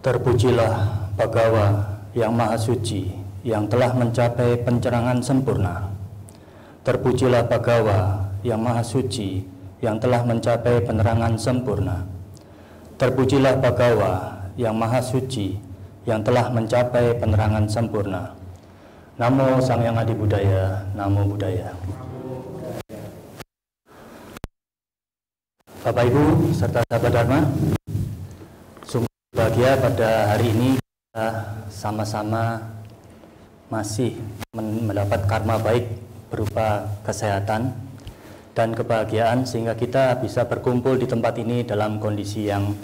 Terpujilah Bhagawa yang Maha Suci, yang telah mencapai pencerangan sempurna. Terpujilah Bhagawa yang Maha Suci, yang telah mencapai penerangan sempurna. Terpujilah Bhagawa yang Maha Suci, yang telah mencapai penerangan sempurna. Namo Sang Hyang Adi Budaya, Namo Buddhaya. Bapak Ibu serta sahabat Dharma, bahagia pada hari ini kita sama-sama masih mendapat karma baik berupa kesehatan dan kebahagiaan sehingga kita bisa berkumpul di tempat ini dalam kondisi yang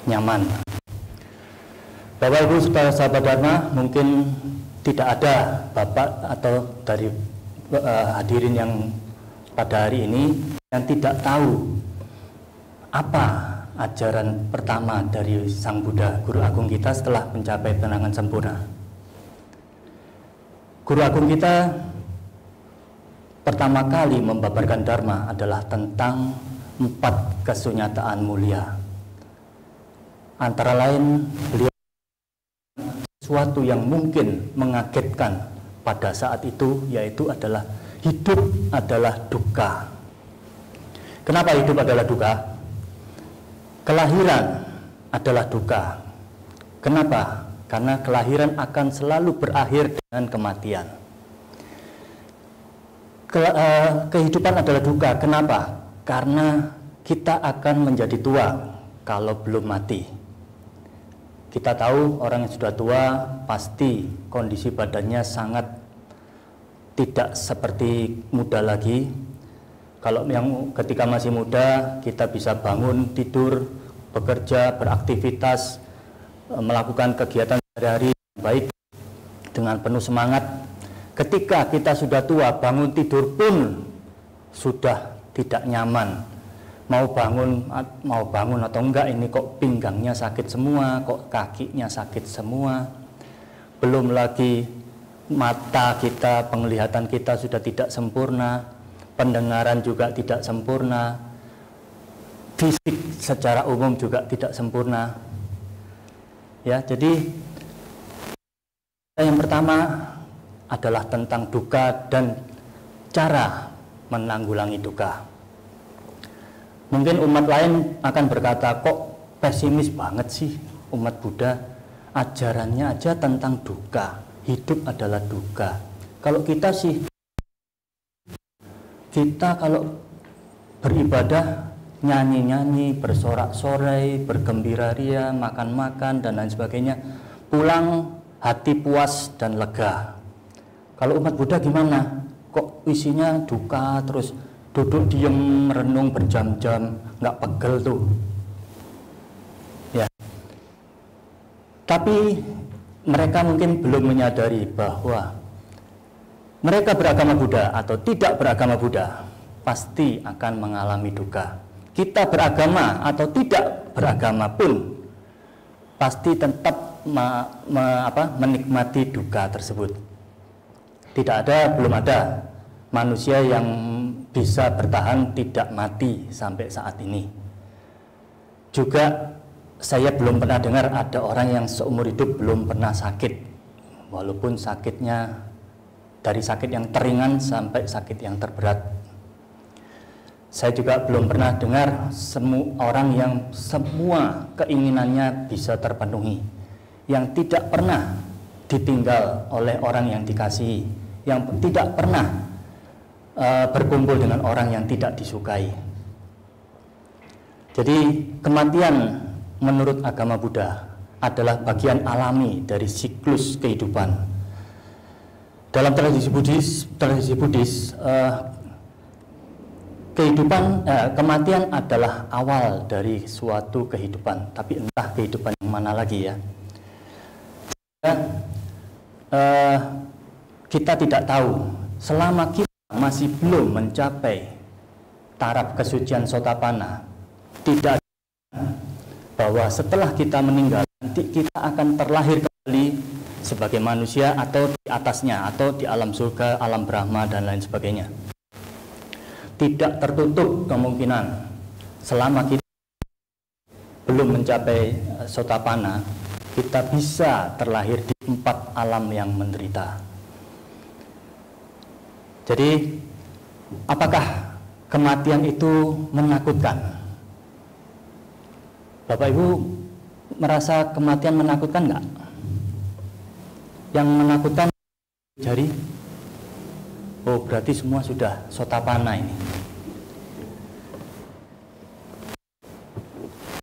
nyaman. Bapak Ibu sahabat Dharma, mungkin tidak ada Bapak atau dari hadirin yang pada hari ini yang tidak tahu apa ajaran pertama dari Sang Buddha, Guru Agung kita setelah mencapai penerangan sempurna. Guru Agung kita pertama kali membabarkan Dharma adalah tentang 4 kesunyataan mulia. Antara lain, beliau sesuatu yang mungkin mengagetkan pada saat itu, yaitu adalah hidup adalah duka. Kenapa hidup adalah duka? Kelahiran adalah duka. Kenapa? Karena kelahiran akan selalu berakhir dengan kematian. Kehidupan adalah duka. Kenapa? Karena kita akan menjadi tua kalau belum mati. Kita tahu orang yang sudah tua pasti kondisi badannya sangat tidak seperti muda lagi. Kalau yang ketika masih muda, kita bisa bangun, tidur, bekerja, beraktivitas, melakukan kegiatan sehari-hari baik dengan penuh semangat. Ketika kita sudah tua, bangun tidur pun sudah tidak nyaman. Mau bangun atau enggak, ini kok pinggangnya sakit semua, kok kakinya sakit semua. Belum lagi mata kita, penglihatan kita sudah tidak sempurna. Pendengaran juga tidak sempurna, fisik secara umum juga tidak sempurna. Ya, jadi yang pertama adalah tentang duka dan cara menanggulangi duka. Mungkin umat lain akan berkata, kok pesimis banget sih umat Buddha, ajarannya aja tentang duka, hidup adalah duka. Kalau kita sih, kita kalau beribadah nyanyi-nyanyi, bersorak-sorai, bergembira ria, makan-makan dan lain sebagainya, pulang hati puas dan lega. Kalau umat Buddha gimana? Kok isinya duka, terus duduk diem merenung berjam-jam, nggak pegel tuh. Ya. Tapi mereka mungkin belum menyadari bahwa mereka beragama Buddha atau tidak beragama Buddha pasti akan mengalami duka. Kita beragama atau tidak beragama pun pasti tetap menikmati duka tersebut. Belum ada manusia yang bisa bertahan tidak mati sampai saat ini. Juga saya belum pernah dengar ada orang yang seumur hidup belum pernah sakit, walaupun sakitnya dari sakit yang teringan sampai sakit yang terberat. Saya juga belum pernah dengar orang yang semua keinginannya bisa terpenuhi, yang tidak pernah ditinggal oleh orang yang dikasihi, yang tidak pernah berkumpul dengan orang yang tidak disukai. Jadi kematian menurut agama Buddha adalah bagian alami dari siklus kehidupan. Dalam tradisi Buddhis, kematian adalah awal dari suatu kehidupan, tapi entah kehidupan yang mana lagi ya. Kita tidak tahu selama kita masih belum mencapai taraf kesucian Sotapanna, tidak bahwa setelah kita meninggal nanti kita akan terlahir kembali sebagai manusia atau di atasnya, atau di alam surga, alam Brahma dan lain sebagainya. Tidak tertutup kemungkinan selama kita belum mencapai Sotapanna, kita bisa terlahir di 4 alam yang menderita. Jadi apakah kematian itu menakutkan? Bapak Ibu merasa kematian menakutkan nggak? Yang menakutkan jari, oh berarti semua sudah Sotapanna ini.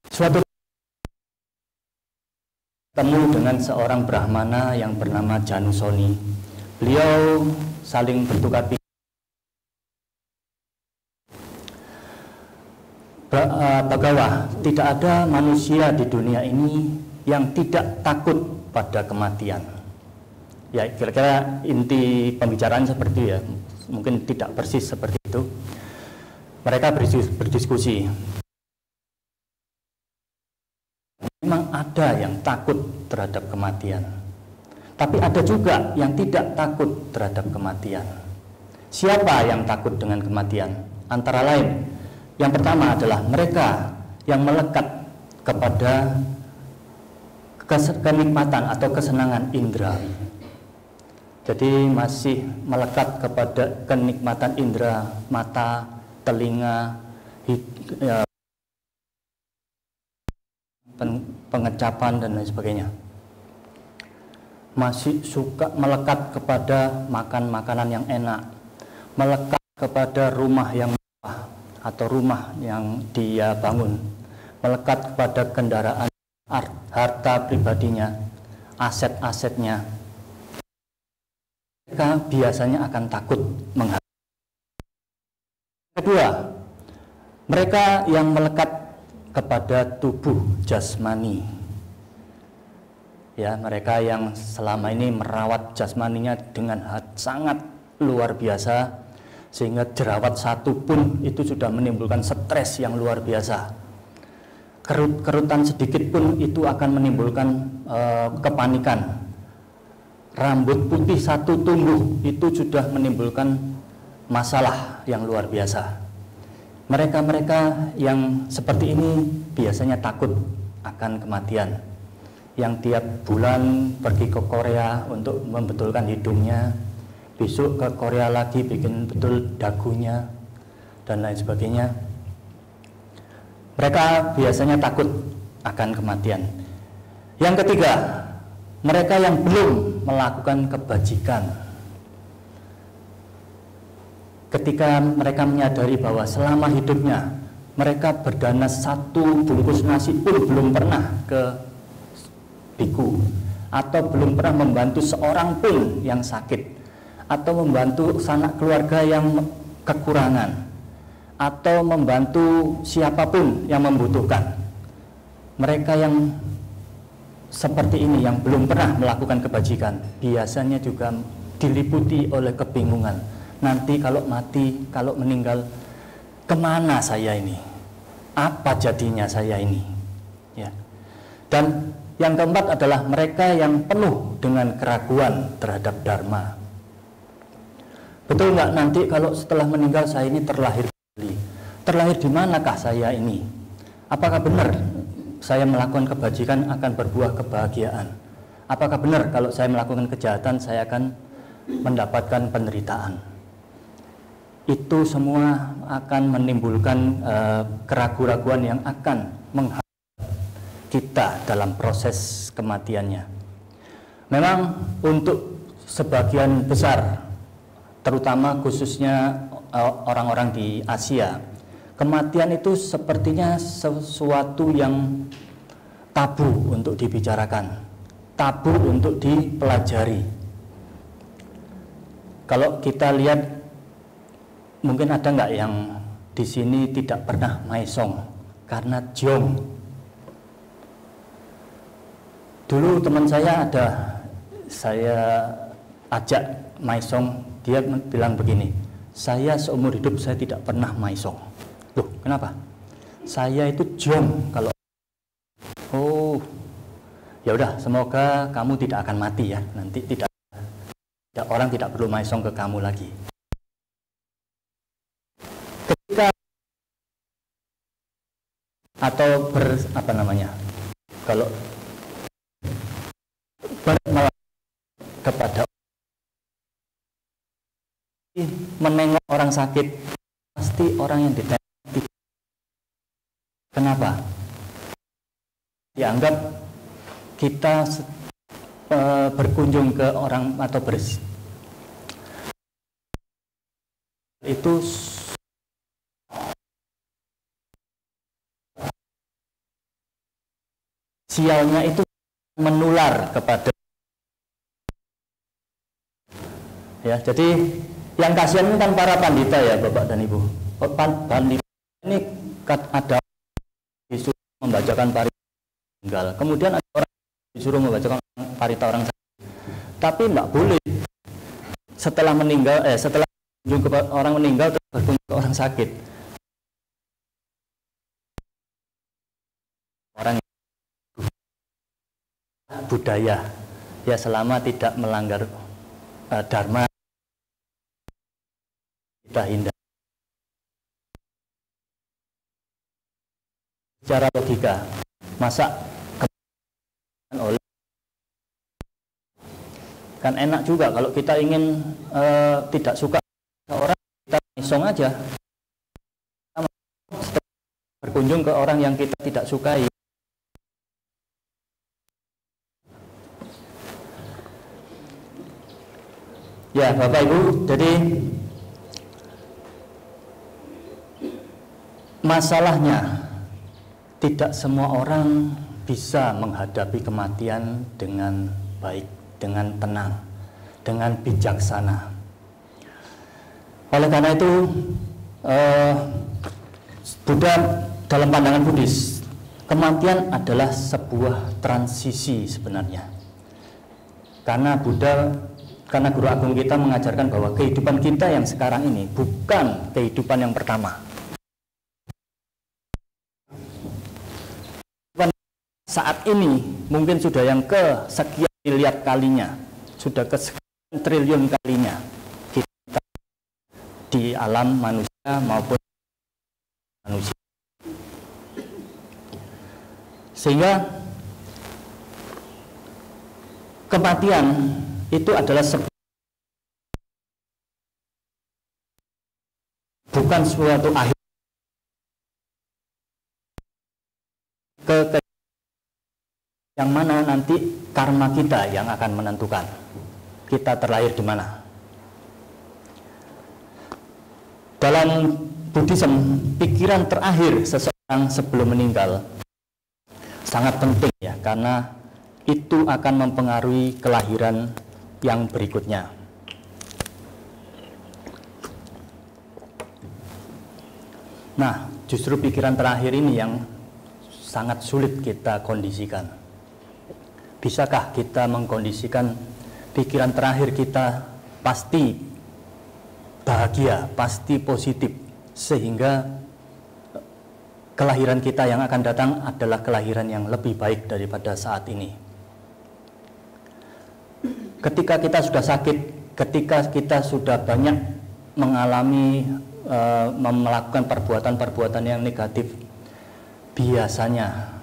Suatu ketemu dengan seorang Brahmana yang bernama Janusoni. Beliau saling bertukar pikiran. Bagawa, tidak ada manusia di dunia ini yang tidak takut pada kematian. Ya, kira-kira inti pembicaraan seperti itu ya, mungkin tidak persis seperti itu. Mereka berdiskusi. Memang ada yang takut terhadap kematian, tapi ada juga yang tidak takut terhadap kematian. Siapa yang takut dengan kematian? Antara lain, yang pertama adalah mereka yang melekat kepada kenikmatan atau kesenangan indrawi. Jadi masih melekat kepada kenikmatan indera, mata, telinga, pengecapan dan lain sebagainya. Masih suka melekat kepada makan makanan yang enak, melekat kepada rumah yang mewah atau rumah yang dia bangun, melekat kepada kendaraan, harta pribadinya, aset-asetnya. Mereka biasanya akan takut menghadapi. Kedua, mereka yang melekat kepada tubuh jasmani. Ya, mereka yang selama ini merawat jasmaninya dengan sangat luar biasa, sehingga jerawat satu pun itu sudah menimbulkan stres yang luar biasa. Kerutan sedikit pun itu akan menimbulkan kepanikan. Rambut putih satu tumbuh itu sudah menimbulkan masalah yang luar biasa. Mereka-mereka yang seperti ini biasanya takut akan kematian, yang tiap bulan pergi ke Korea untuk membetulkan hidungnya, besok ke Korea lagi bikin betul dagunya dan lain sebagainya. Mereka biasanya takut akan kematian. Yang ketiga, mereka yang belum melakukan kebajikan. Ketika mereka menyadari bahwa selama hidupnya mereka berdana satu bungkus nasi pun belum pernah ke biku, atau belum pernah membantu seorang pun yang sakit, atau membantu sanak keluarga yang kekurangan, atau membantu siapapun yang membutuhkan. Mereka yang seperti ini, yang belum pernah melakukan kebajikan, biasanya juga diliputi oleh kebingungan. Nanti kalau mati, kalau meninggal, kemana saya ini? Apa jadinya saya ini? Ya. Dan yang keempat adalah mereka yang penuh dengan keraguan terhadap dharma. Betul nggak nanti kalau setelah meninggal saya ini terlahir kembali? Terlahir di manakah saya ini? Apakah benar saya melakukan kebajikan akan berbuah kebahagiaan? Apakah benar kalau saya melakukan kejahatan saya akan mendapatkan penderitaan? Itu semua akan menimbulkan keraguan-keraguan yang akan menghadapi kita dalam proses kematiannya. Memang untuk sebagian besar, terutama khususnya orang-orang di Asia, kematian itu sepertinya sesuatu yang tabu untuk dibicarakan, tabu untuk dipelajari. Kalau kita lihat, mungkin ada nggak yang di sini tidak pernah maisong karena jong? Dulu teman saya saya ajak maisong, dia bilang begini, saya seumur hidup saya tidak pernah maisong. Loh, kenapa? Saya itu John kalau. Oh, ya udah, semoga kamu tidak akan mati ya. Nanti orang tidak perlu maisong ke kamu lagi. Ketika atau apa namanya? Kalau kepada menengok orang sakit, pasti orang yang ditengok. Kenapa? Dianggap kita berkunjung ke orang atau itu sialnya itu menular kepada ya. Jadi yang kasihan ini kan para pandita ya, Bapak dan Ibu. Pandita ini ada disuruh membacakan parita meninggal, kemudian ada orang disuruh membacakan parita orang sakit, tapi tidak boleh setelah meninggal setelah kunjung ke orang meninggal terus berkunjung ke orang sakit. Orang budaya ya, selama tidak melanggar dharma kita hindari. Secara logika, masa oleh kan enak juga kalau kita ingin tidak suka orang, kita isong aja berkunjung ke orang yang kita tidak sukai. Ya Bapak Ibu, jadi masalahnya tidak semua orang bisa menghadapi kematian dengan baik, dengan tenang, dengan bijaksana. Oleh karena itu Buddha dalam pandangan Buddhis, kematian adalah sebuah transisi sebenarnya. Karena Guru Agung kita mengajarkan bahwa kehidupan kita yang sekarang ini bukan kehidupan yang pertama. Saat ini mungkin sudah yang kesekian miliar kalinya, sudah kesekian triliun kalinya kita di alam manusia maupun manusia. Sehingga kematian itu adalah bukan suatu akhir yang mana nanti karma kita yang akan menentukan kita terlahir di mana. Dalam Buddhism, pikiran terakhir seseorang sebelum meninggal sangat penting ya, karena itu akan mempengaruhi kelahiran yang berikutnya. Nah, justru pikiran terakhir ini yang sangat sulit kita kondisikan. Bisakah kita mengkondisikan pikiran terakhir kita pasti bahagia, pasti positif, sehingga kelahiran kita yang akan datang adalah kelahiran yang lebih baik daripada saat ini? Ketika kita sudah sakit, ketika kita sudah banyak mengalami melakukan perbuatan-perbuatan yang negatif, biasanya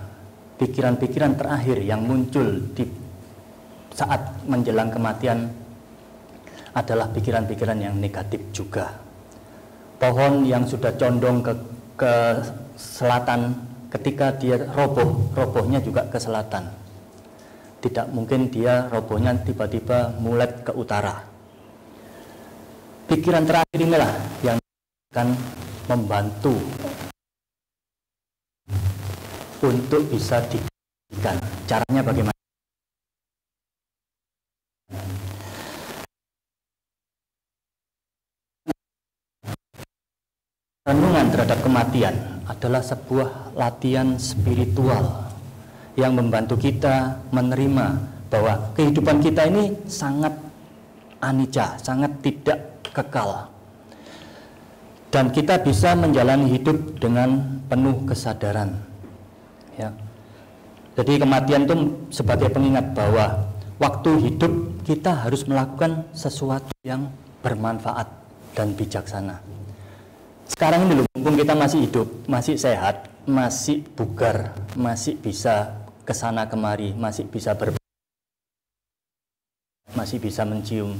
pikiran-pikiran terakhir yang muncul di saat menjelang kematian adalah pikiran-pikiran yang negatif juga. Pohon yang sudah condong ke selatan, ketika dia robohnya juga ke selatan. Tidak mungkin dia robohnya tiba-tiba mulet ke utara. Pikiran terakhir inilah yang akan membantu untuk bisa dikendalikan. Caranya bagaimana? Renungan terhadap kematian adalah sebuah latihan spiritual yang membantu kita menerima bahwa kehidupan kita ini sangat anicca, sangat tidak kekal. dan kita bisa menjalani hidup dengan penuh kesadaran. Ya. Jadi kematian itu sebagai pengingat bahwa waktu hidup kita harus melakukan sesuatu yang bermanfaat dan bijaksana. Sekarang ini mumpung kita masih hidup, masih sehat, masih bugar, masih bisa kesana kemari, masih bisa masih bisa mencium,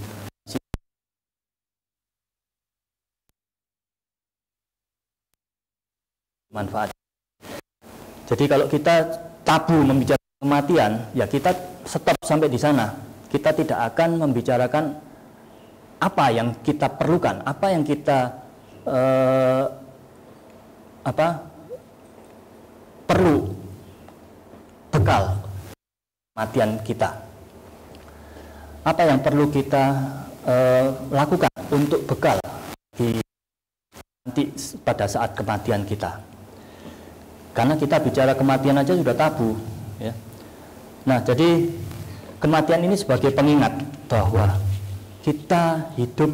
manfaat. Jadi kalau kita tabu membicarakan kematian, ya kita stop sampai di sana. Kita tidak akan membicarakan apa yang kita perlukan, apa yang kita perlu bekal kematian kita. Apa yang perlu kita lakukan untuk bekal nanti pada saat kematian kita. Karena kita bicara kematian aja sudah tabu, ya. Nah, jadi kematian ini sebagai pengingat bahwa kita hidup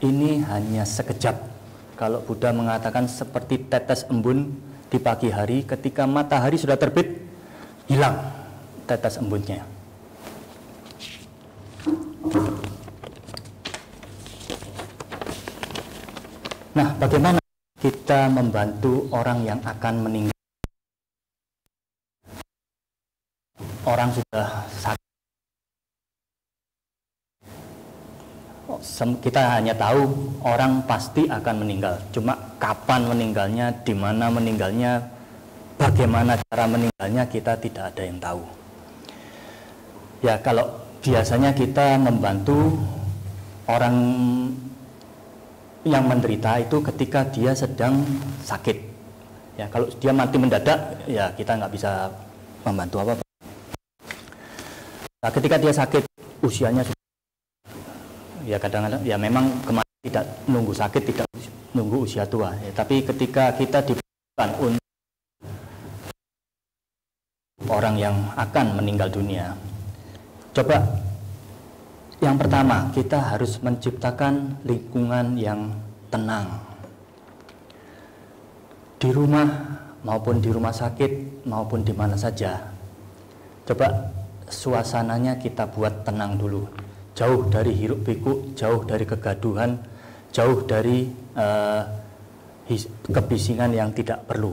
ini hanya sekejap. Kalau Buddha mengatakan seperti tetes embun di pagi hari, ketika matahari sudah terbit, hilang tetes embunnya. Nah, bagaimana kita membantu orang yang akan meninggal? Orang sudah sakit. Kita hanya tahu orang pasti akan meninggal. Cuma kapan meninggalnya, di mana meninggalnya, bagaimana cara meninggalnya, kita tidak ada yang tahu. Ya, kalau biasanya kita membantu orang yang menderita itu ketika dia sedang sakit. Ya, kalau dia mati mendadak, ya kita nggak bisa membantu apa-apa. Nah, ketika dia sakit, usianya sudah, ya kadang-kadang, ya memang kematian tidak nunggu sakit, tidak nunggu usia tua. Ya, tapi ketika kita dibutuhkan untuk orang yang akan meninggal dunia, coba yang pertama kita harus menciptakan lingkungan yang tenang. Di rumah maupun di rumah sakit maupun di mana saja, coba suasananya kita buat tenang dulu, jauh dari hiruk pikuk, jauh dari kegaduhan, jauh dari kebisingan yang tidak perlu.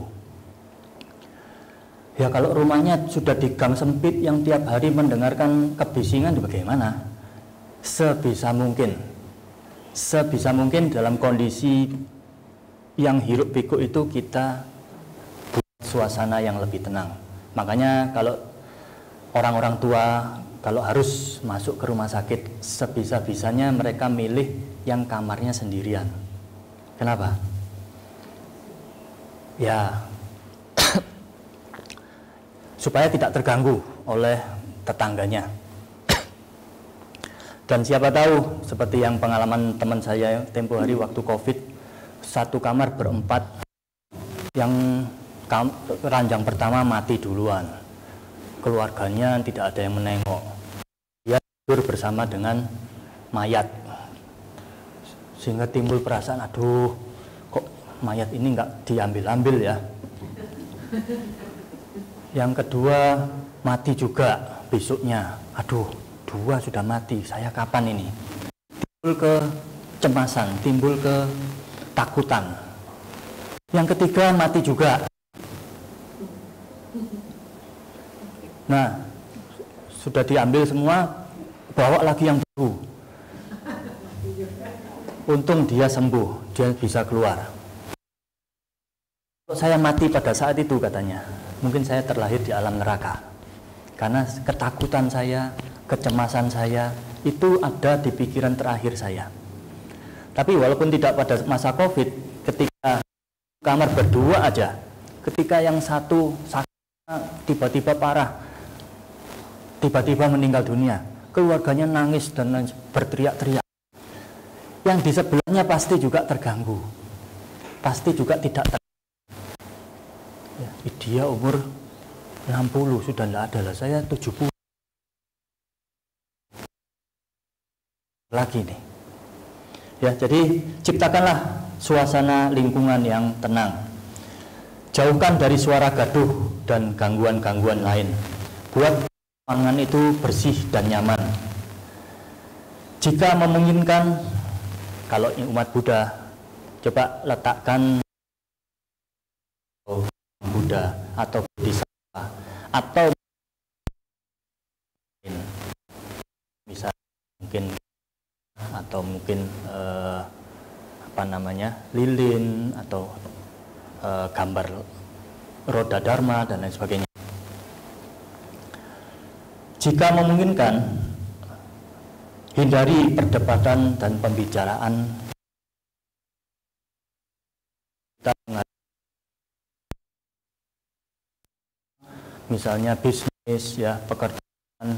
Ya, kalau rumahnya sudah di gang sempit yang tiap hari mendengarkan kebisingan, bagaimana? Sebisa mungkin dalam kondisi yang hiruk pikuk itu kita buat suasana yang lebih tenang. Makanya kalau orang-orang tua kalau harus masuk ke rumah sakit, sebisa-bisanya mereka milih yang kamarnya sendirian. Kenapa? Ya, supaya tidak terganggu oleh tetangganya. Dan siapa tahu, seperti yang pengalaman teman saya tempo hari waktu COVID, satu kamar berempat, yang ranjang pertama mati duluan. Keluarganya tidak ada yang menengok. Dia tidur bersama dengan mayat. Sehingga timbul perasaan, aduh, kok mayat ini nggak diambil-ambil ya. Yang kedua, mati juga besoknya. Aduh, dua sudah mati, saya kapan ini? Timbul kecemasan, timbul ketakutan. Yang ketiga, mati juga. Nah, sudah diambil semua, bawa lagi yang baru. Untung dia sembuh, dia bisa keluar. Kalau saya mati pada saat itu katanya, mungkin saya terlahir di alam neraka. Karena ketakutan saya, kecemasan saya, itu ada di pikiran terakhir saya. Tapi walaupun tidak pada masa COVID, ketika kamar berdua aja, ketika yang satu tiba-tiba parah, tiba-tiba meninggal dunia, keluarganya nangis dan berteriak-teriak. Yang di sebelahnya pasti juga terganggu, pasti juga tidak ya, dia umur 60 sudah tidak ada lah, saya 70 lagi nih. Ya, jadi ciptakanlah suasana lingkungan yang tenang. Jauhkan dari suara gaduh dan gangguan-gangguan lain. Buat ruangan itu bersih dan nyaman. Jika memungkinkan, kalau umat Buddha, coba letakkan Buddha atau Bodhisattva atau bisa mungkin atau mungkin lilin atau gambar roda dharma dan lain sebagainya. Jika memungkinkan, hindari perdebatan dan pembicaraan misalnya bisnis, ya, pekerjaan,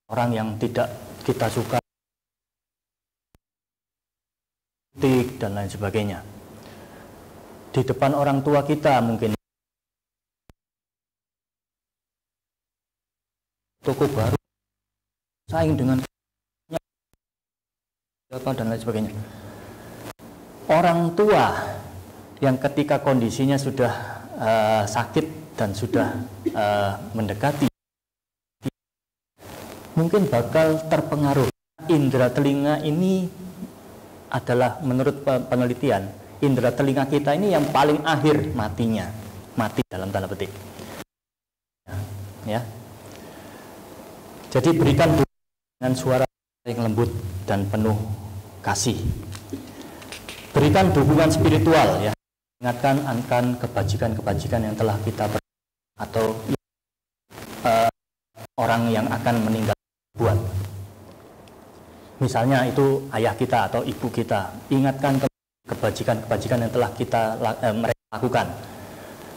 orang yang tidak kita suka, dan lain sebagainya. Di depan orang tua kita mungkin toko baru saing dengan apa dan lain sebagainya. Orang tua yang ketika kondisinya sudah sakit dan sudah mendekati, mungkin bakal terpengaruh. Indera telinga ini adalah, menurut penelitian, indera telinga kita ini yang paling akhir matinya, mati dalam tanda petik. Ya. Jadi berikan dengan suara yang lembut dan penuh kasih. Berikan dukungan spiritual, ya. Ingatkan akan kebajikan-kebajikan yang telah kita atau orang yang akan meninggal buat. Misalnya itu ayah kita atau ibu kita. Ingatkan kebajikan-kebajikan yang telah mereka lakukan.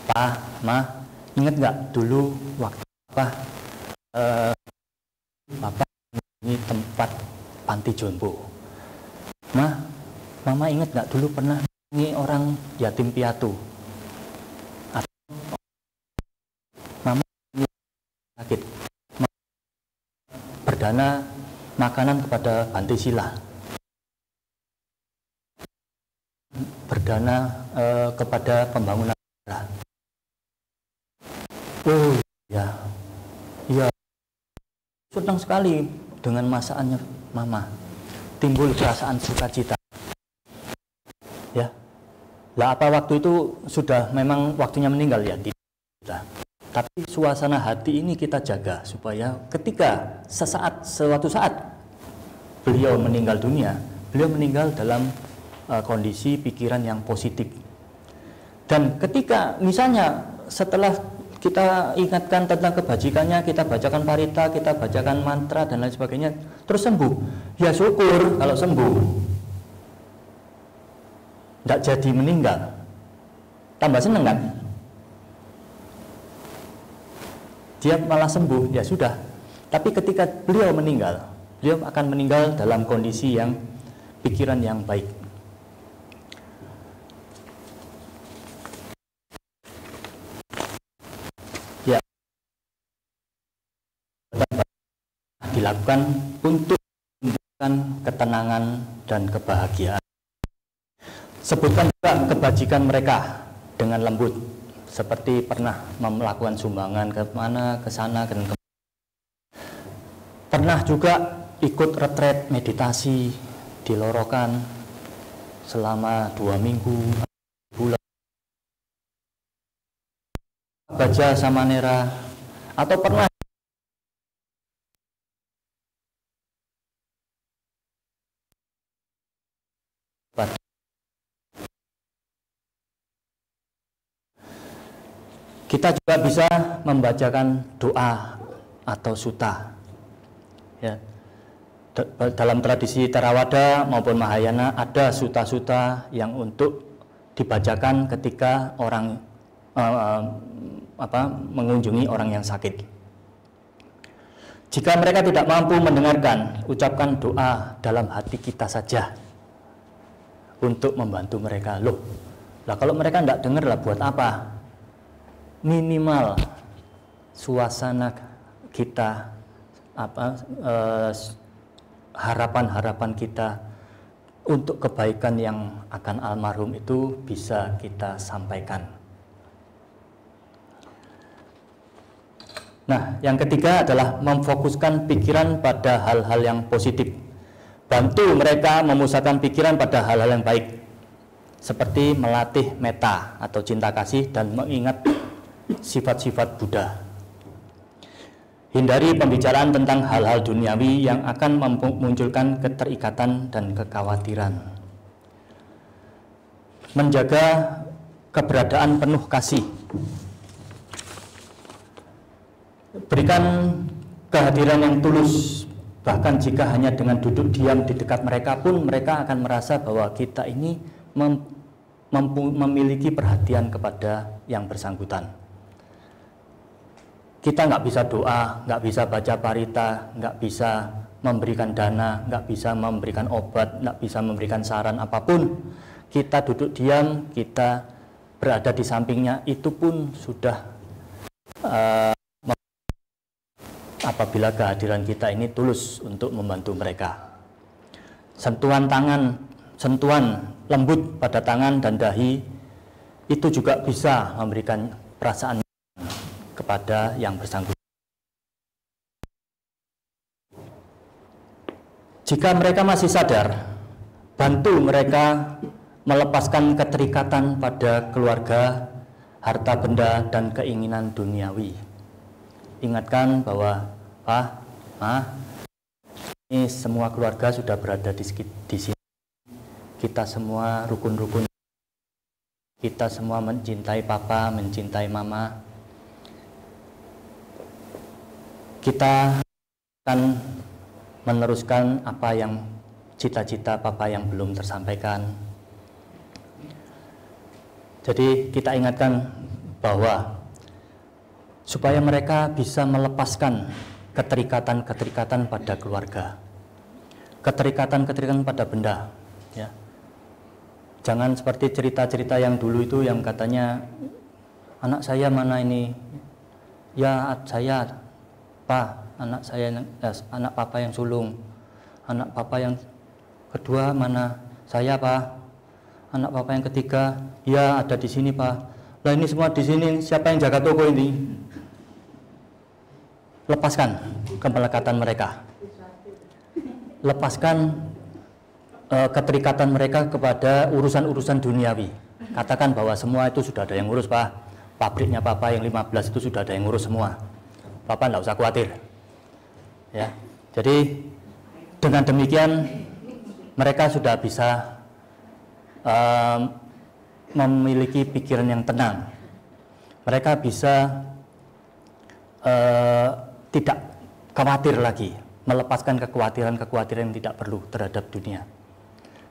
Pak, Ma, ingat nggak dulu waktu Bapak ini tempat panti jompo. Mama ingat nggak dulu pernah ini orang yatim piatu. Atau Mama ini sakit. Berdana makanan kepada Banti Sila. Berdana kepada pembangunan daerah. Oh ya, iya. Senang sekali dengan masakannya Mama. Timbul perasaan sukacita. Ya, lah apa waktu itu sudah memang waktunya meninggal, ya tidak. Tapi suasana hati ini kita jaga supaya ketika suatu saat beliau meninggal dunia, beliau meninggal dalam kondisi pikiran yang positif. Dan ketika misalnya setelah kita ingatkan tentang kebajikannya, kita bacakan parita, kita bacakan mantra dan lain sebagainya, terus sembuh, ya syukur kalau sembuh. Tidak jadi meninggal, tambah seneng kan? Dia malah sembuh, ya sudah. Tapi ketika beliau meninggal, beliau akan meninggal dalam kondisi yang pikiran yang baik. Ya, dilakukan untuk menunjukkan ketenangan dan kebahagiaan. Sebutkan juga kebajikan mereka dengan lembut, seperti pernah melakukan sumbangan ke sana dan ke. Pernah juga ikut retret meditasi di Lorokan selama 2 minggu, bulan. Baca Samanera, atau pernah kita juga bisa membacakan doa atau sutta. Ya. Dalam tradisi Theravada maupun Mahayana ada sutta-sutta yang untuk dibacakan ketika orang mengunjungi orang yang sakit. Jika mereka tidak mampu mendengarkan, ucapkan doa dalam hati kita saja untuk membantu mereka. Loh, lah kalau mereka tidak dengar lah buat apa? Minimal suasana kita, harapan-harapan kita untuk kebaikan yang akan almarhum itu bisa kita sampaikan. Nah, yang ketiga adalah memfokuskan pikiran pada hal-hal yang positif. Bantu mereka memusatkan pikiran pada hal-hal yang baik, seperti melatih metta atau cinta kasih dan mengingat sifat-sifat Buddha. Hindari pembicaraan tentang hal-hal duniawi yang akan memunculkan keterikatan dan kekhawatiran. Menjaga keberadaan penuh kasih. Berikan kehadiran yang tulus, bahkan jika hanya dengan duduk diam di dekat mereka pun mereka akan merasa bahwa kita ini memiliki perhatian kepada yang bersangkutan. Kita nggak bisa doa, nggak bisa baca parita, nggak bisa memberikan dana, nggak bisa memberikan obat, nggak bisa memberikan saran apapun. Kita duduk diam, kita berada di sampingnya, itu pun sudah apabila kehadiran kita ini tulus untuk membantu mereka. Sentuhan tangan, sentuhan lembut pada tangan dan dahi itu juga bisa memberikan perasaan kepada yang bersangkutan. Jika mereka masih sadar, bantu mereka melepaskan keterikatan pada keluarga, harta benda, dan keinginan duniawi. Ingatkan bahwa, Pak, Ma, ini semua keluarga sudah berada di sini. Kita semua rukun-rukun. Kita semua mencintai Papa, mencintai Mama. Kita akan meneruskan apa yang cita-cita Papa yang belum tersampaikan. Jadi kita ingatkan bahwa supaya mereka bisa melepaskan keterikatan-keterikatan pada keluarga, keterikatan-keterikatan pada benda, ya. Jangan seperti cerita-cerita yang dulu itu yang katanya anak saya mana ini, ya saya Pak, anak saya, anak Papa yang sulung, anak Papa yang kedua mana, saya Pak, anak Papa yang ketiga, ya ada di sini Pak. Lah ini semua di sini, siapa yang jaga toko ini? Lepaskan kemelekatan mereka, lepaskan keterikatan mereka kepada urusan-urusan duniawi. Katakan bahwa semua itu sudah ada yang ngurus Pak, pabriknya Papa yang 15 itu sudah ada yang ngurus semua. Papa tidak usah khawatir, ya. Jadi dengan demikian mereka sudah bisa memiliki pikiran yang tenang. Mereka bisa tidak khawatir lagi, melepaskan kekhawatiran-kekhawatiran yang tidak perlu terhadap dunia,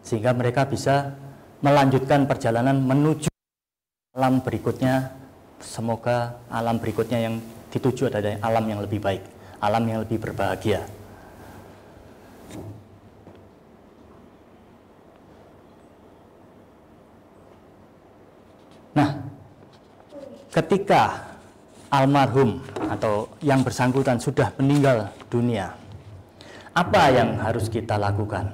sehingga mereka bisa melanjutkan perjalanan menuju alam berikutnya. Semoga alam berikutnya yang dituju adalah alam yang lebih baik, alam yang lebih berbahagia. Nah, ketika almarhum atau yang bersangkutan sudah meninggal dunia, apa yang harus kita lakukan?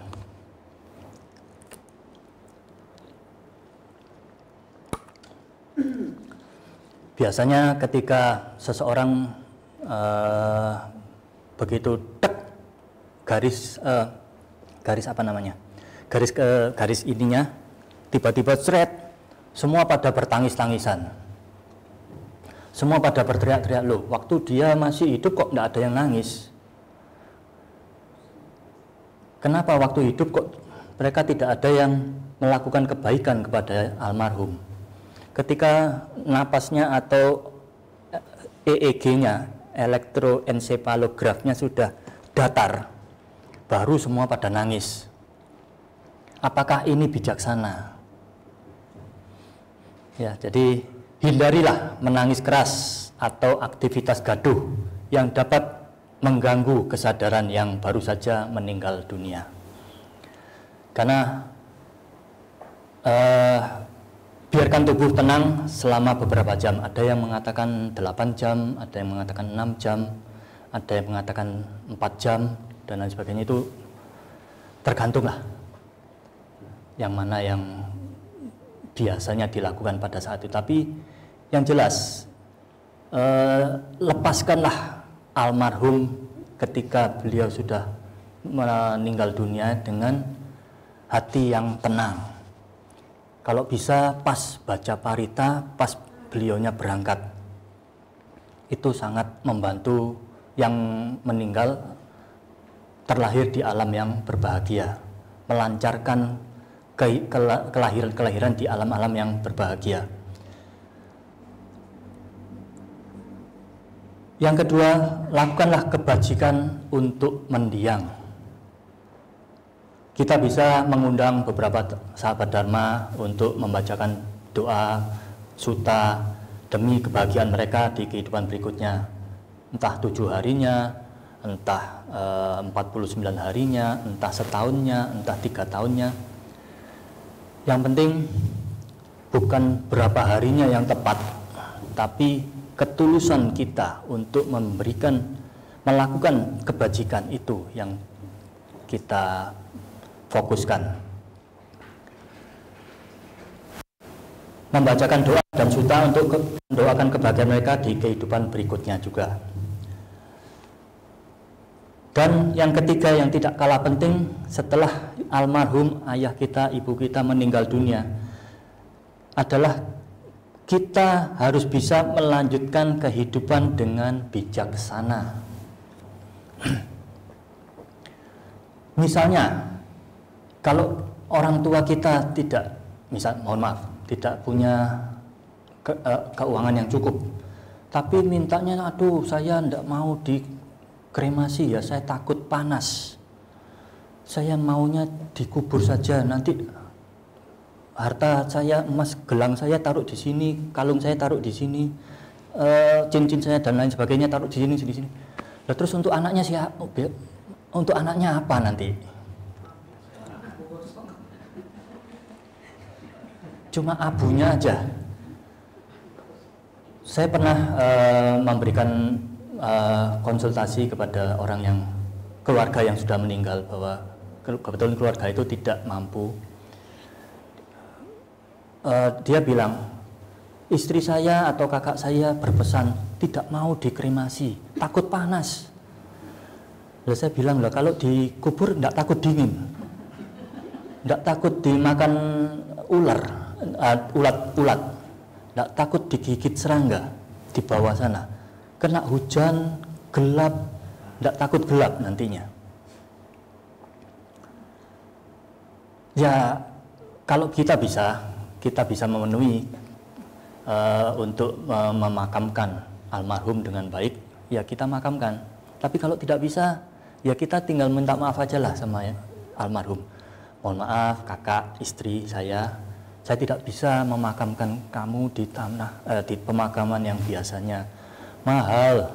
Biasanya ketika seseorang begitu garis apa namanya, garis ininya tiba-tiba seret, semua pada bertangis-tangisan, semua pada berteriak-teriak, loh waktu dia masih hidup kok tidak ada yang nangis, kenapa waktu hidup kok mereka tidak ada yang melakukan kebaikan kepada almarhum? Ketika napasnya atau EEG-nya, elektroensepalografnya sudah datar, baru semua pada nangis. Apakah ini bijaksana? Ya, jadi hindarilah menangis keras atau aktivitas gaduh yang dapat mengganggu kesadaran yang baru saja meninggal dunia. Karena biarkan tubuh tenang selama beberapa jam. Ada yang mengatakan 8 jam, ada yang mengatakan 6 jam, ada yang mengatakan 4 jam, dan lain sebagainya. Itu tergantunglah. yang mana yang biasanya dilakukan pada saat itu. Tapi yang jelas, lepaskanlah almarhum ketika beliau sudah meninggal dunia dengan hati yang tenang. Kalau bisa pas baca parita, pas beliaunya berangkat, itu sangat membantu yang meninggal terlahir di alam yang berbahagia, melancarkan kelahiran di alam-alam yang berbahagia. Yang kedua, lakukanlah kebajikan untuk mendiang. Kita bisa mengundang beberapa sahabat Dharma untuk membacakan doa, suta, demi kebahagiaan mereka di kehidupan berikutnya. Entah 7 harinya, entah 49 harinya, entah setahunnya, entah 3 tahunnya. Yang penting bukan berapa harinya yang tepat, tapi ketulusan kita untuk melakukan kebajikan itu yang kita fokuskan. Membacakan doa dan suta untuk mendoakan kebahagiaan mereka di kehidupan berikutnya juga. Dan yang ketiga yang tidak kalah penting, setelah almarhum ayah kita, ibu kita meninggal dunia, adalah kita harus bisa melanjutkan kehidupan dengan bijaksana. Misalnya, kalau orang tua kita tidak punya keuangan yang cukup, tapi mintanya, aduh saya tidak mau dikremasi ya, saya takut panas, saya maunya dikubur saja, nanti harta saya, emas gelang saya taruh di sini, kalung saya taruh di sini, cincin saya dan lain sebagainya taruh di sini, di sini. Nah, terus untuk anaknya siapa? Untuk anaknya apa nanti? Cuma abunya aja. Saya pernah memberikan konsultasi kepada orang yang keluarga yang sudah meninggal, bahwa kebetulan keluarga itu tidak mampu. Dia bilang, istri saya atau kakak saya berpesan tidak mau dikremasi, takut panas. Lalu saya bilang, lah kalau dikubur tidak takut dingin, tidak takut dimakan ular, ulat, tidak takut digigit serangga di bawah sana, kena hujan gelap, tidak takut gelap nantinya. Ya kalau kita bisa memenuhi untuk memakamkan almarhum dengan baik, ya kita makamkan. Tapi kalau tidak bisa, ya kita tinggal minta maaf aja lah sama almarhum. Mohon maaf kakak, istri saya tidak bisa memakamkan kamu di di pemakaman yang biasanya mahal,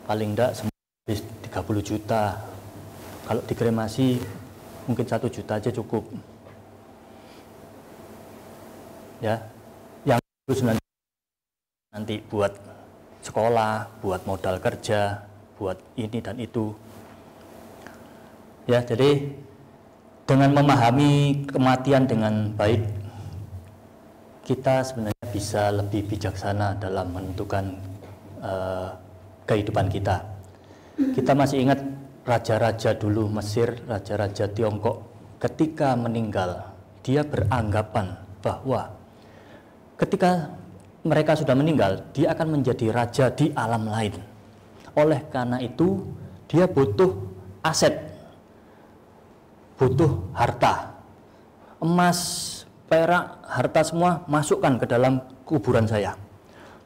paling tidak 30 juta. Kalau dikremasi mungkin 1 juta aja cukup. Ya, yang nanti buat sekolah, buat modal kerja, buat ini dan itu. Ya, jadi dengan memahami kematian dengan baik, kita sebenarnya bisa lebih bijaksana dalam menentukan kehidupan kita. Kita masih ingat raja-raja dulu Mesir, raja-raja Tiongkok, ketika meninggal, dia beranggapan bahwa ketika mereka sudah meninggal, dia akan menjadi raja di alam lain. Oleh karena itu, dia butuh aset, butuh harta, emas, perak, harta semua masukkan ke dalam kuburan saya.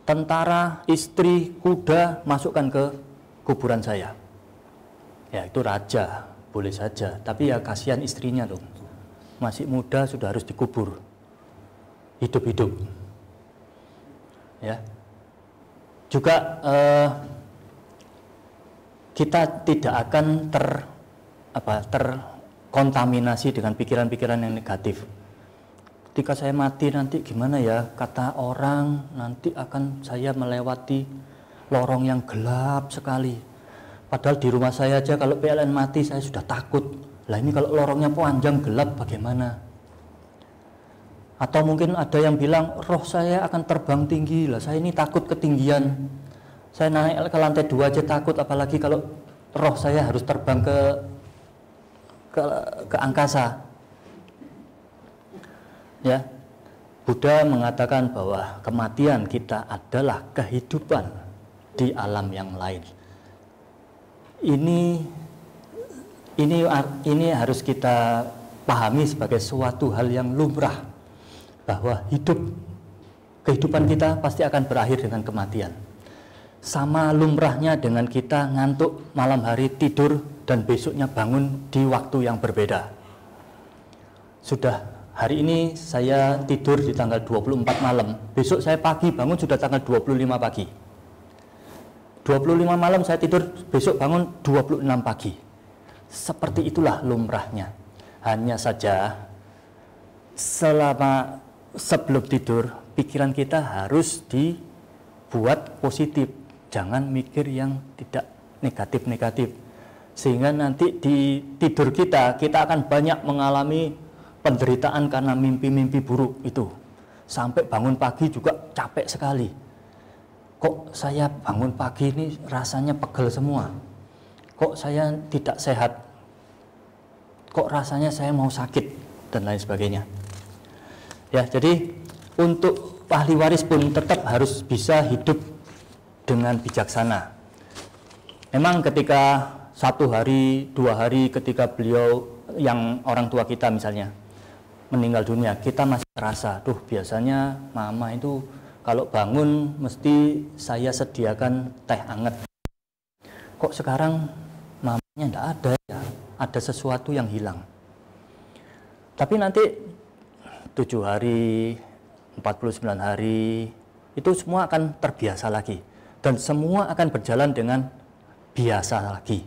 Tentara, istri, kuda masukkan ke kuburan saya. Ya itu raja, boleh saja. Tapi ya kasihan istrinya dong, masih muda sudah harus dikubur hidup-hidup. Ya, juga kita tidak akan terkontaminasi dengan pikiran-pikiran yang negatif. Ketika saya mati nanti gimana ya, kata orang nanti akan saya melewati lorong yang gelap sekali. Padahal di rumah saya aja kalau PLN mati saya sudah takut. Lah ini kalau lorongnya panjang gelap bagaimana? Atau mungkin ada yang bilang roh saya akan terbang tinggi, lah saya ini takut ketinggian. Saya naik ke lantai 2 aja takut, apalagi kalau roh saya harus terbang ke angkasa. Ya. Buddha mengatakan bahwa kematian kita adalah kehidupan di alam yang lain. Ini harus kita pahami sebagai suatu hal yang lumrah, bahwa kehidupan kita pasti akan berakhir dengan kematian. Sama lumrahnya dengan kita ngantuk malam hari, tidur, dan besoknya bangun di waktu yang berbeda. Sudah hari ini saya tidur di tanggal 24 malam, besok saya pagi bangun sudah tanggal 25 pagi. 25 malam saya tidur, besok bangun 26 pagi. Seperti itulah lumrahnya. Hanya saja sebelum tidur, pikiran kita harus dibuat positif. Jangan mikir yang tidak negatif-negatif. Sehingga nanti di tidur kita akan banyak mengalami penderitaan karena mimpi-mimpi buruk itu. Sampai bangun pagi juga capek sekali. Kok saya bangun pagi ini rasanya pegel semua? Kok saya tidak sehat? Kok rasanya saya mau sakit? Dan lain sebagainya. Ya, jadi untuk ahli waris pun tetap harus bisa hidup dengan bijaksana. Memang ketika 1 hari, 2 hari ketika beliau yang orang tua kita misalnya meninggal dunia, kita masih terasa, biasanya mama itu kalau bangun mesti saya sediakan teh hangat. Kok sekarang mamanya tidak ada ya? Ada sesuatu yang hilang. Tapi nanti 7 hari, 49 hari, itu semua akan terbiasa lagi. Dan semua akan berjalan dengan biasa lagi.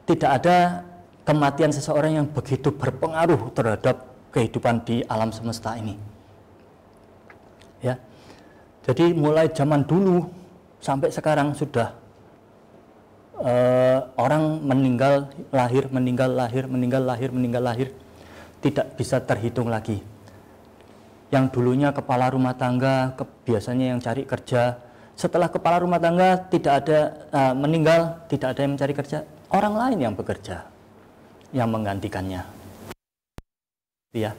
Tidak ada kematian seseorang yang begitu berpengaruh terhadap kehidupan di alam semesta ini. Ya. Jadi mulai zaman dulu sampai sekarang sudah orang meninggal lahir, tidak bisa terhitung lagi. Yang dulunya kepala rumah tangga, biasanya yang cari kerja. Setelah kepala rumah tangga tidak ada meninggal, tidak ada yang mencari kerja, orang lain yang bekerja, yang menggantikannya. Ya,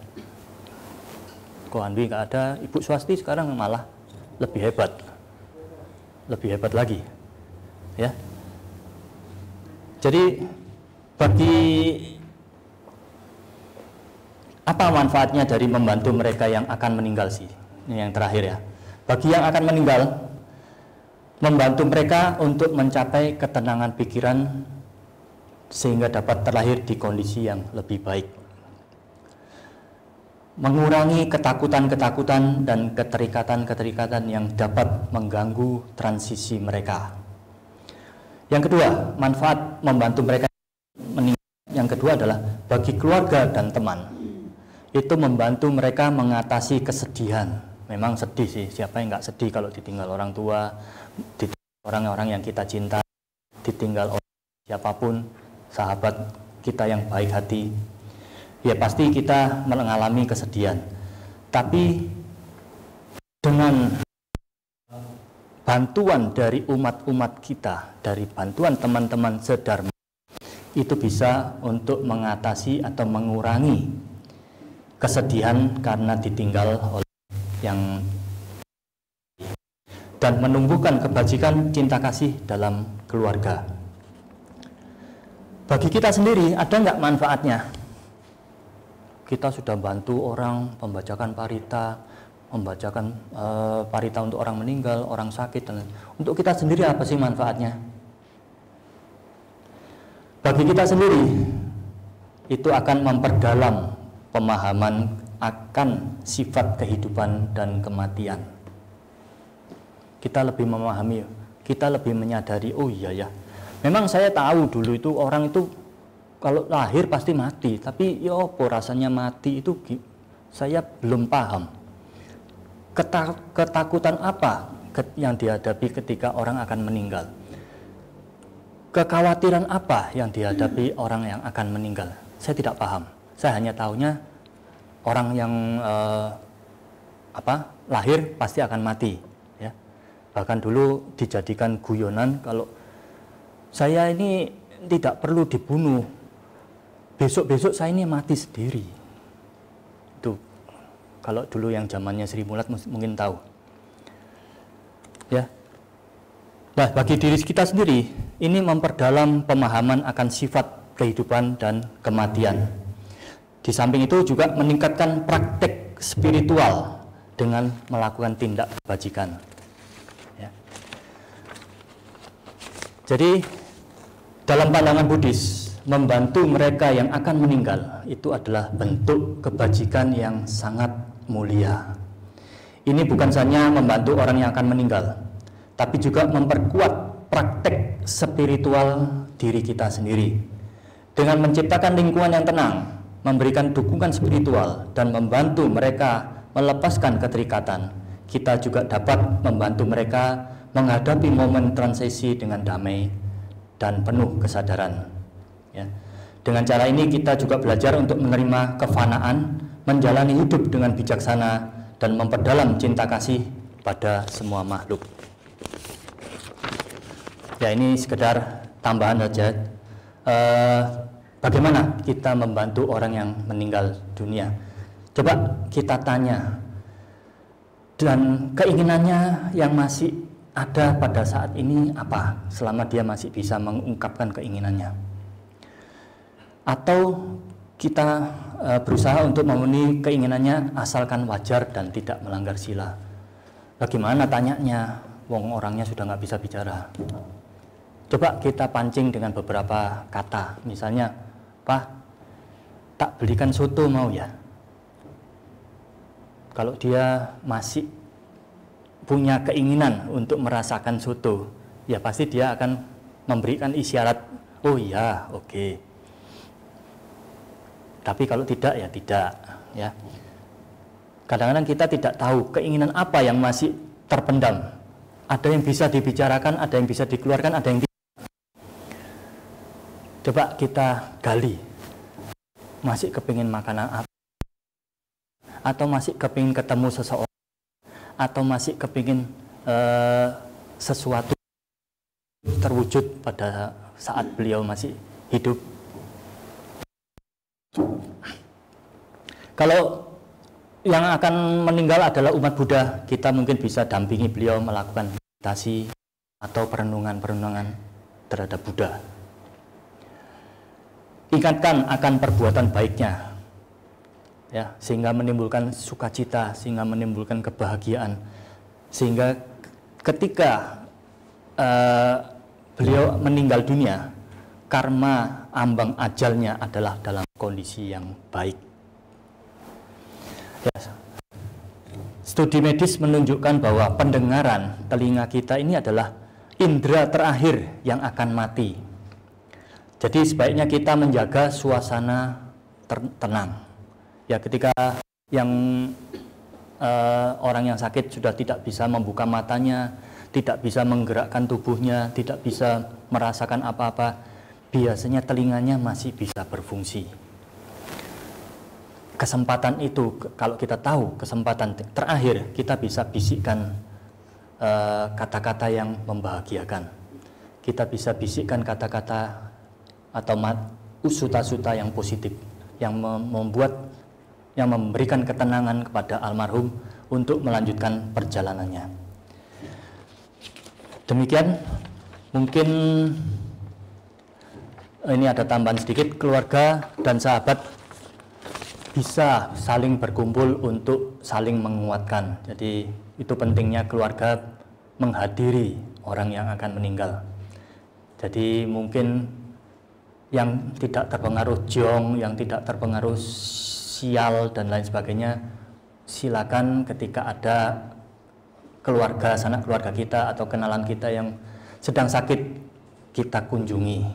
Ko Hanwi nggak ada, Ibu Swasti sekarang malah lebih hebat lagi, ya. Jadi bagi apa manfaatnya dari membantu mereka yang akan meninggal sih? Ini yang terakhir ya. Bagi yang akan meninggal, membantu mereka untuk mencapai ketenangan pikiran sehingga dapat terlahir di kondisi yang lebih baik. Mengurangi ketakutan-ketakutan dan keterikatan-keterikatan yang dapat mengganggu transisi mereka. Yang kedua, manfaat membantu mereka meninggal. Yang kedua adalah bagi keluarga dan teman. Itu membantu mereka mengatasi kesedihan. Memang sedih sih, siapa yang nggak sedih kalau ditinggal orang tua, ditinggal orang-orang yang kita cinta, ditinggal oleh siapapun, sahabat kita yang baik hati. Ya pasti kita mengalami kesedihan. Tapi dengan bantuan dari umat-umat kita, dari bantuan teman-teman sedharma, itu bisa untuk mengatasi atau mengurangi kesedihan karena ditinggal oleh yang, dan menumbuhkan kebajikan cinta kasih dalam keluarga. Bagi kita sendiri ada nggak manfaatnya? Kita sudah bantu orang membacakan parita, membacakan parita untuk orang meninggal, orang sakit, dan untuk kita sendiri apa sih manfaatnya? Bagi kita sendiri itu akan memperdalam pemahaman akan sifat kehidupan dan kematian. Kita lebih memahami, kita lebih menyadari, oh iya ya, memang saya tahu dulu itu orang itu kalau lahir pasti mati, tapi ya apa rasanya mati itu saya belum paham. Ketakutan apa yang dihadapi ketika orang akan meninggal? kekhawatiran apa yang dihadapi orang yang akan meninggal? Saya tidak paham. Saya hanya tahunya orang yang lahir pasti akan mati. Ya. Bahkan dulu dijadikan guyonan kalau saya ini tidak perlu dibunuh, besok-besok saya ini mati sendiri. Itu kalau dulu yang zamannya Sri Mulat mungkin tahu. Ya. Nah, bagi diri kita sendiri, ini memperdalam pemahaman akan sifat kehidupan dan kematian. Di samping itu juga meningkatkan praktek spiritual dengan melakukan tindak kebajikan. Ya. Jadi, dalam pandangan Buddhis, membantu mereka yang akan meninggal itu adalah bentuk kebajikan yang sangat mulia. Ini bukan saja membantu orang yang akan meninggal, tapi juga memperkuat praktek spiritual diri kita sendiri. Dengan menciptakan lingkungan yang tenang, memberikan dukungan spiritual, dan membantu mereka melepaskan keterikatan, kita juga dapat membantu mereka menghadapi momen transisi dengan damai dan penuh kesadaran. Ya. Dengan cara ini kita juga belajar untuk menerima kefanaan, menjalani hidup dengan bijaksana, dan memperdalam cinta kasih pada semua makhluk. Ya, ini sekedar tambahan saja. Bagaimana kita membantu orang yang meninggal dunia? Coba kita tanya, dan keinginannya yang masih ada pada saat ini apa, selama dia masih bisa mengungkapkan keinginannya. Atau kita berusaha untuk memenuhi keinginannya asalkan wajar dan tidak melanggar sila. Bagaimana tanyanya, wong orangnya sudah nggak bisa bicara. Coba kita pancing dengan beberapa kata, misalnya, Pak, tak belikan soto mau ya? Kalau dia masih punya keinginan untuk merasakan soto, ya pasti dia akan memberikan isyarat, oh iya, oke. Tapi kalau tidak, ya tidak. Ya. Kadang-kadang kita tidak tahu keinginan apa yang masih terpendam. Ada yang bisa dibicarakan, ada yang bisa dikeluarkan, ada yang tidak. Coba kita gali. Masih kepingin makanan apa? Atau masih kepingin ketemu seseorang? Atau masih kepingin sesuatu terwujud pada saat beliau masih hidup? Kalau yang akan meninggal adalah umat Buddha, kita mungkin bisa dampingi beliau melakukan meditasi atau perenungan-perenungan terhadap Buddha. Ingatkan akan perbuatan baiknya, ya, sehingga menimbulkan sukacita, sehingga menimbulkan kebahagiaan, sehingga ketika beliau meninggal dunia, karma ambang ajalnya adalah dalam kondisi yang baik. Ya. Studi medis menunjukkan bahwa pendengaran telinga kita ini adalah indera terakhir yang akan mati. Jadi sebaiknya kita menjaga suasana tenang. Ya, ketika yang orang yang sakit sudah tidak bisa membuka matanya, tidak bisa menggerakkan tubuhnya, tidak bisa merasakan apa-apa, biasanya telinganya masih bisa berfungsi. Kesempatan itu, kalau kita tahu kesempatan terakhir, kita bisa bisikkan kata-kata yang membahagiakan. Kita bisa bisikkan kata-kata atau suta-suta yang positif, yang memberikan ketenangan kepada almarhum untuk melanjutkan perjalanannya. Demikian, mungkin ini ada tambahan sedikit, keluarga dan sahabat bisa saling berkumpul untuk saling menguatkan. Jadi itu pentingnya keluarga menghadiri orang yang akan meninggal. Jadi mungkin yang tidak terpengaruh jong, yang tidak terpengaruh sial dan lain sebagainya, silakan ketika ada keluarga, sanak keluarga kita atau kenalan kita yang sedang sakit, kita kunjungi.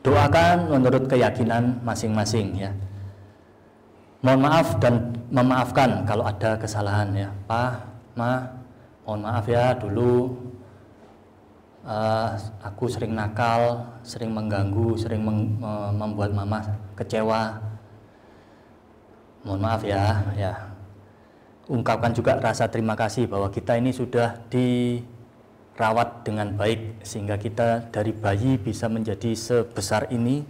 Doakan menurut keyakinan masing-masing, ya. Mohon maaf dan memaafkan kalau ada kesalahan, ya. Pak, Ma, mohon maaf ya, dulu aku sering nakal, sering mengganggu, sering membuat mama kecewa. Mohon maaf ya. Ungkapkan juga rasa terima kasih bahwa kita ini sudah dirawat dengan baik sehingga kita dari bayi bisa menjadi sebesar ini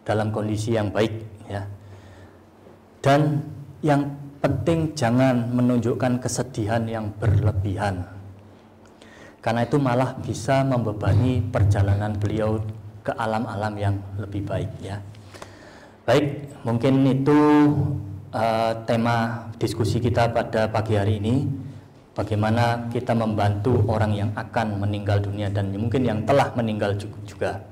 dalam kondisi yang baik ya. Dan yang penting jangan menunjukkan kesedihan yang berlebihan, karena itu malah bisa membebani perjalanan beliau ke alam-alam yang lebih baik ya. Baik, mungkin itu tema diskusi kita pada pagi hari ini. Bagaimana kita membantu orang yang akan meninggal dunia dan mungkin yang telah meninggal juga.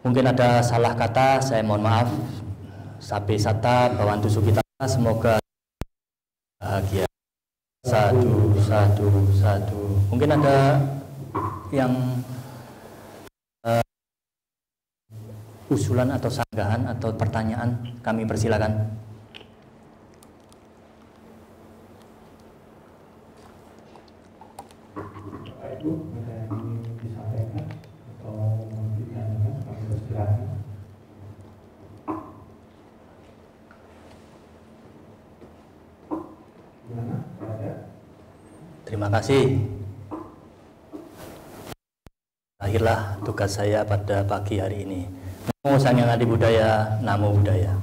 Mungkin ada salah kata, saya mohon maaf. Sabe sata bawantu sukita, semoga bahagia. Satu. Mungkin ada yang usulan atau sanggahan atau pertanyaan, kami persilakan. Bapak Ibu, ada yang ingin disampaikan atau ditanyakan, kami persilakan. Gimana? Ada? Terima kasih. Akhirlah tugas saya pada pagi hari ini. Namo Sanyang Adi Budaya, Namo Buddhaya.